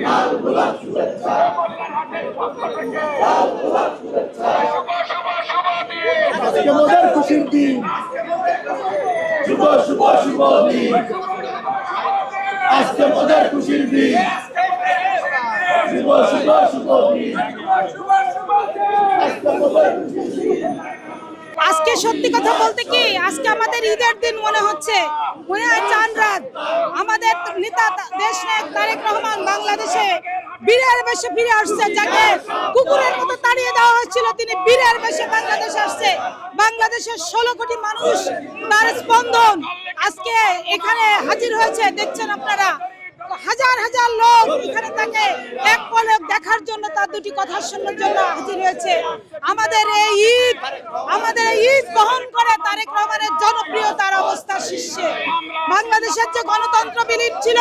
লাল গোলাপ শুভেচ্ছা, লাল গোলাপ শুভেচ্ছা। আজকে মোদের খুশির দিন, শুভ শুভ শুভ দিন, আজকে মোদের খুশির দিন, শুভ শুভ শুভ দিন, আজকে মোদের খুশির দিন। আজকে সত্যি কথা বলতে কি, আজকে আমাদের ঈদের দিন মনে হচ্ছে, মনে হয় চাঁদ রাত। আমাদের নেতা দেশ নায়ক তারেক রহমান বাংলাদেশে বীরের বেশে ফিরে আসছে, যাকে কুকুরের মতো তাড়িয়ে দেওয়া হয়েছিল, তিনি বীরের বেশে বাংলাদেশে আসছে। বাংলাদেশের 16 কোটি মানুষ, তার স্পন্দন আজকে এখানে হাজির হয়েছে। দেখছেন আপনারা, হাজার হাজার লোক এখানে তাকে এক পলক দেখার জন্য, তার দুটি কথা শোনার জন্য হাজির হয়েছে। আমাদের এই ঈদ বহন করে তারেক রহমানের জনপ্রিয়তার অবস্থা শীর্ষে। বাংলাদেশের যে গণতন্ত্র বিলীন ছিল,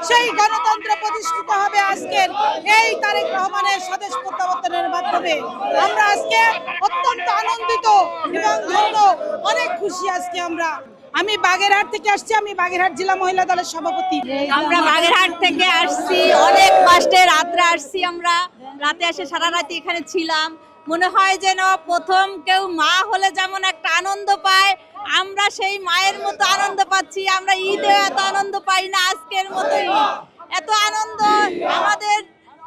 সেই গণতন্ত্র প্রতিষ্ঠিত হবে আজকের এই তারেক রহমানের স্বদেশ প্রত্যাবর্তনের মাধ্যমে। আমরা আজকে অত্যন্ত আনন্দিত এবং ধন্য, অনেক খুশি আজকে আমরা। আমি বাগেরহাট থেকে আসছি, আমি বাগেরহাট জেলা মহিলা দলের সভাপতি। আমরা বাগেরহাট থেকে আসছি, অনেক কষ্টে রাত্রে আসছি। আমরা রাতে এসে সারা রাত এখানে ছিলাম। মনে হয় যেন প্রথম কেউ মা হলে যেমন একটা আনন্দ পায়, আমরা সেই মায়ের মতো আনন্দ পাচ্ছি। আমরা ঈদে এত আনন্দ পাই না আজকের মতো এত আনন্দ। আমাদের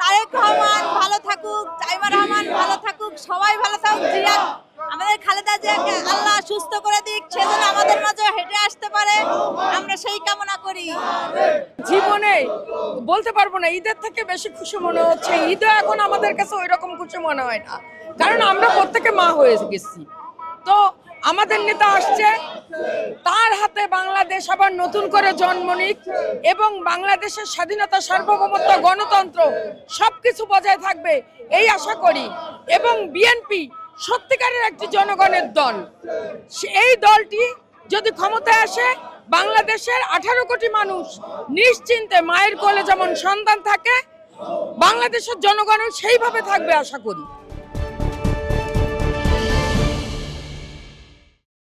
তারেক রহমান ভালো থাকুক, তাইমা রহমান ভালো থাকুক, সবাই ভালো থাকুক। জিয়া আমাদের খালেদা জিয়াকে আল্লাহ সুস্থ করে দিক, সেজন্য আমাদের মাঝে হেঁটে আসতে পারে, আমরা সেই কামনা করি। জীবনে বলতে পারবো না, ঈদের থেকে বেশি খুশি মনে হচ্ছে। ঈদও এখন আমাদের কাছে ওই রকম খুশি মনে হয় না, কারণ আমরা প্রত্যেকে মা হয়ে গেছি। তো আমাদের নেতা আসছে, তার হাতে বাংলাদেশ আবার নতুন করে জন্ম নিক এবং বাংলাদেশের স্বাধীনতা, সার্বভৌমত্ব, গণতন্ত্র সবকিছু বজায় থাকবে এই আশা করি। এবং বিএনপি সত্যিকারের একটি জনগণের দল। এই দলটি যদি ক্ষমতায় আসে, বাংলাদেশের 18 কোটি মানুষ নিশ্চিন্তে মায়ের কোলে যেমন সন্তান থাকে, বাংলাদেশের জনগণও সেইভাবে থাকবে আশা করি।